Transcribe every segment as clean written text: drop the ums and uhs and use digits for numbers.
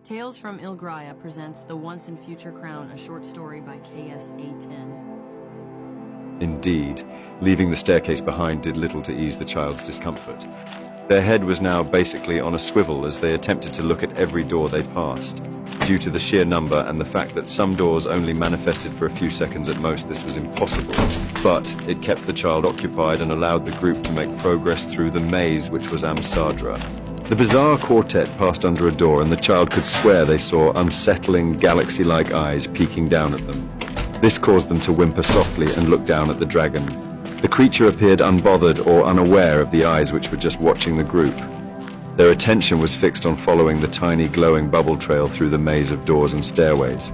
Tales from Ilgraya presents The Once and Future Crown, a short story by KS-A10. Indeed, leaving the staircase behind did little to ease the child's discomfort. Their head was now basically on a swivel as they attempted to look at every door they passed. Due to the sheer number and the fact that some doors only manifested for a few seconds at most, this was impossible. But it kept the child occupied and allowed the group to make progress through the maze, which was Amsadra. The bizarre quartet passed under a door, and the child could swear they saw unsettling, galaxy-like eyes peeking down at them. This caused them to whimper softly and look down at the dragon. The creature appeared unbothered or unaware of the eyes which were just watching the group. Their attention was fixed on following the tiny glowing bubble trail through the maze of doors and stairways.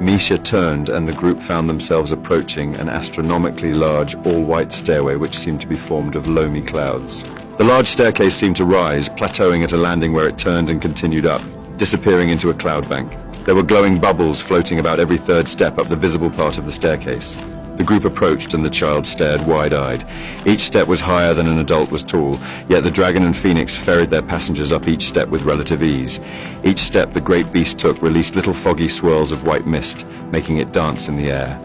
Misha turned, and the group found themselves approaching an astronomically large, all-white stairway which seemed to be formed of loamy clouds. The large staircase seemed to rise, plateauing at a landing where it turned and continued up, disappearing into a cloud bank. There were glowing bubbles floating about every third step up the visible part of the staircase. The group approached, and the child stared wide-eyed. Each step was higher than an adult was tall, yet the dragon and phoenix ferried their passengers up each step with relative ease. Each step the great beast took released little foggy swirls of white mist, making it dance in the air.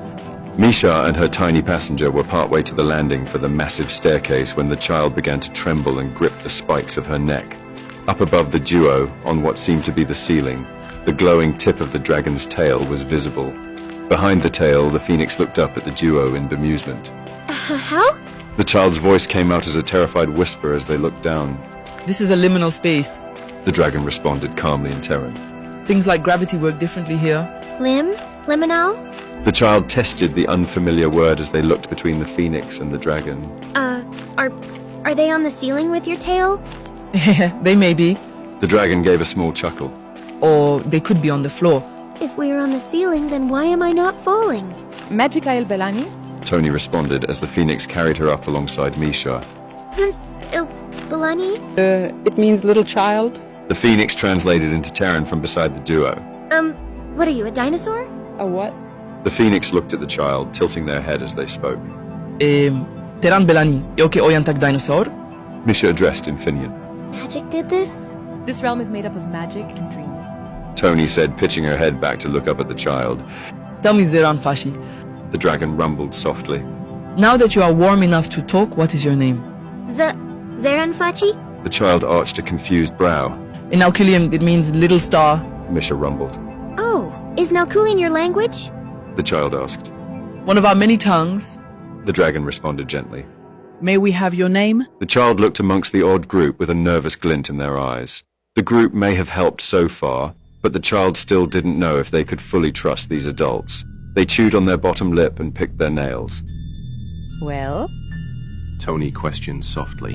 Misha and her tiny passenger were partway to the landing for the massive staircase when the child began to tremble and grip the spikes of her neck. Up above the duo, on what seemed to be the ceiling, the glowing tip of the dragon's tail was visible. Behind the tail, the phoenix looked up at the duo in bemusement. How? The child's voice came out as a terrified whisper as they looked down. This is a liminal space. The dragon responded calmly in Terran. Things like gravity work differently here. Liminal? The child tested the unfamiliar word as they looked between the phoenix and the dragon. Are they on the ceiling with your tail? They may be. The dragon gave a small chuckle. Or they could be on the floor. If we're on the ceiling, then why am I not falling? Magica il Belani? Tony responded as the phoenix carried her up alongside Misha. Belani? It means little child. The phoenix translated into Terran from beside the duo. What are you, a dinosaur? A what? The phoenix looked at the child, tilting their head as they spoke. Teran Belani, yoke oyantak dinosaur? Misha addressed in Finian. Magic did this? This realm is made up of magic and dreams. Tony said, pitching her head back to look up at the child. Tell me, Zeran Fashi. The dragon rumbled softly. Now that you are warm enough to talk, what is your name? Zeranfachi? The child arched a confused brow. In Naukulian, it means little star. Misha rumbled. Oh, is Naukulian your language? The child asked. One of our many tongues. The dragon responded gently. May we have your name? The child looked amongst the odd group with a nervous glint in their eyes. The group may have helped so far, but the child still didn't know if they could fully trust these adults. They chewed on their bottom lip and picked their nails. Well? Tony questioned softly.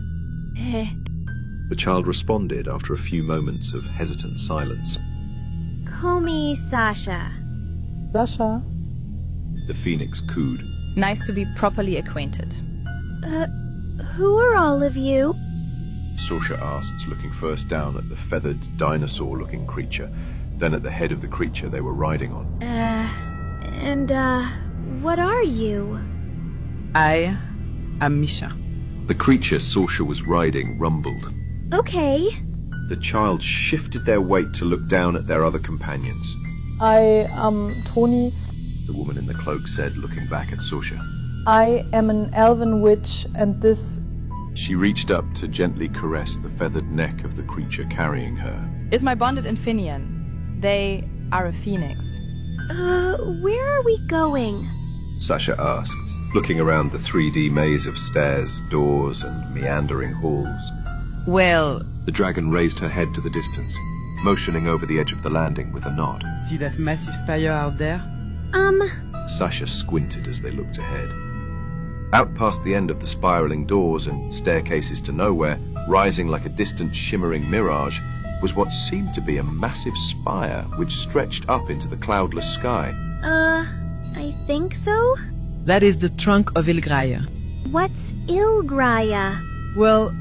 The child responded after a few moments of hesitant silence. Call me Sasha. Sasha. The phoenix cooed. Nice to be properly acquainted. Who are all of you? Sasha asked, looking first down at the feathered dinosaur-looking creature, then at the head of the creature they were riding on. What are you? I am Misha. The creature Sasha was riding rumbled. Okay. The child shifted their weight to look down at their other companions. I am Tony. The woman in the cloak said, looking back at Sasha. I am an elven witch, and this... She reached up to gently caress the feathered neck of the creature carrying her. Is my bonded Infinian? They are a phoenix. Where are we going? Sasha asked, looking around the 3D maze of stairs, doors, and meandering halls. Well, The dragon raised her head to the distance, motioning over the edge of the landing with a nod. see that massive spire out there? Sasha squinted as they looked ahead. Out past the end of the spiraling doors and staircases to nowhere, rising like a distant shimmering mirage, was what seemed to be a massive spire which stretched up into the cloudless sky. I think so? That is the trunk of Ilgraya. What's Ilgraya? Well,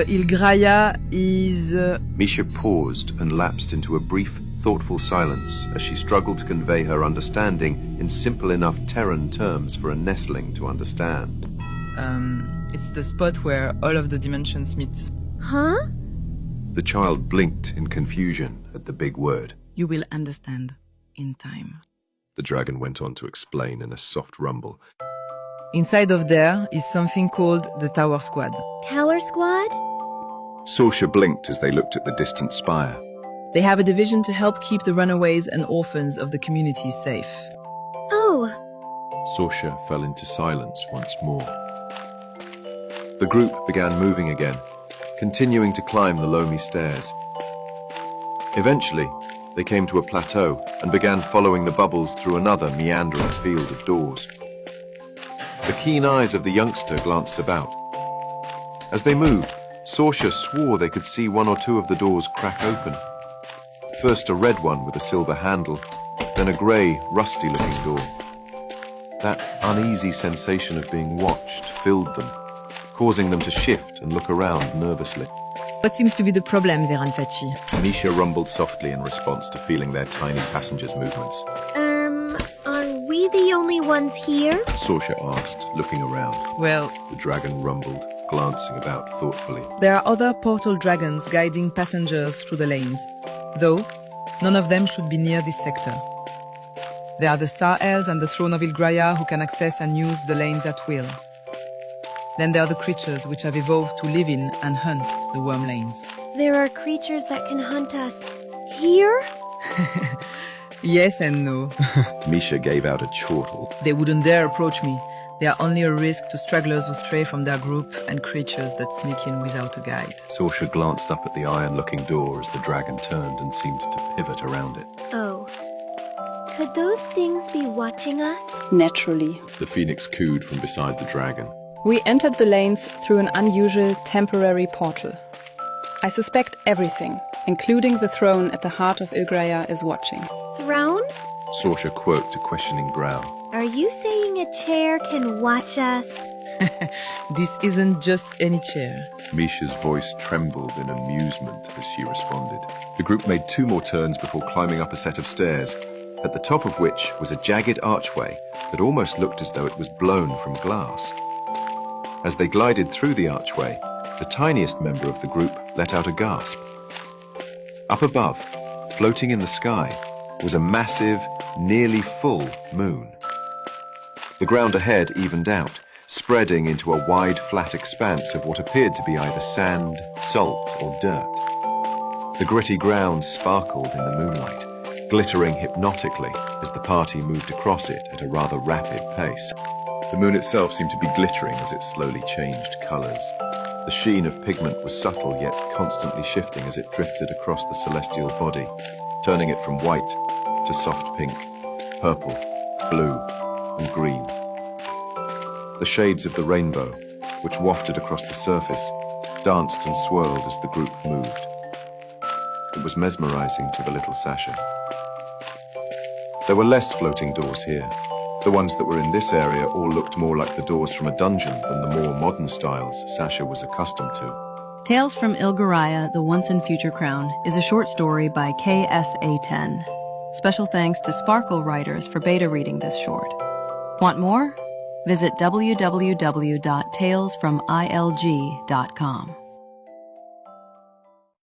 Ilgraya is... Misha paused and lapsed into a brief, thoughtful silence as she struggled to convey her understanding in simple enough Terran terms for a nestling to understand. It's the spot where all of the dimensions meet. Huh? The child blinked in confusion at the big word. You will understand in time. The dragon went on to explain in a soft rumble. Inside of there is something called the Tower Squad. Tower Squad? Sorsha blinked as they looked at the distant spire. They have a division to help keep the runaways and orphans of the community safe. Oh, Sorsha fell into silence once more. The group began moving again, continuing to climb the loamy stairs. Eventually, they came to a plateau and began following the bubbles through another meandering field of doors. The keen eyes of the youngster glanced about. As they moved, Sorsha swore they could see one or two of the doors crack open. First a red one with a silver handle, then a grey, rusty-looking door. That uneasy sensation of being watched filled them, causing them to shift and look around nervously. What seems to be the problem, Zeranfachi? Misha rumbled softly in response to feeling their tiny passengers' movements. are we the only ones here? Sorsha asked, looking around. Well, The dragon rumbled, glancing about thoughtfully. there are other portal dragons guiding passengers through the lanes, though none of them should be near this sector. There are the Star Elves and the Throne of Ilgraya who can access and use the lanes at will. Then there are the creatures which have evolved to live in and hunt the worm lanes. There are creatures that can hunt us. Here? Yes and no. Misha gave out a chortle. They wouldn't dare approach me. They are only a risk to stragglers who stray from their group and creatures that sneak in without a guide. Sorsha glanced up at the iron-looking door as the dragon turned and seemed to pivot around it. Oh. Could those things be watching us? Naturally. The phoenix cooed from beside the dragon. We entered the lanes through an unusual temporary portal. I suspect everything, including the throne at the heart of Ilgraya, is watching. Throne? Sorsha quirked a questioning brow. Are you saying a chair can watch us? This isn't just any chair. Misha's voice trembled in amusement as she responded. The group made 2 more turns before climbing up a set of stairs, at the top of which was a jagged archway that almost looked as though it was blown from glass. As they glided through the archway, the tiniest member of the group let out a gasp. Up above, floating in the sky, was a massive, nearly full moon. The ground ahead evened out, spreading into a wide, flat expanse of what appeared to be either sand, salt, or dirt. The gritty ground sparkled in the moonlight, glittering hypnotically as the party moved across it at a rather rapid pace. The moon itself seemed to be glittering as it slowly changed colours. The sheen of pigment was subtle yet constantly shifting as it drifted across the celestial body, turning it from white to soft pink, purple, blue, and green. The shades of the rainbow, which wafted across the surface, danced and swirled as the group moved. It was mesmerizing to the little Sasha. There were less floating doors here. The ones that were in this area all looked more like the doors from a dungeon than the more modern styles Sasha was accustomed to. Tales from Ilgaraya, The Once and Future Crown is a short story by KSA10. Special thanks to Sparkle Writers for beta reading this short. Want more? Visit www.talesfromilg.com.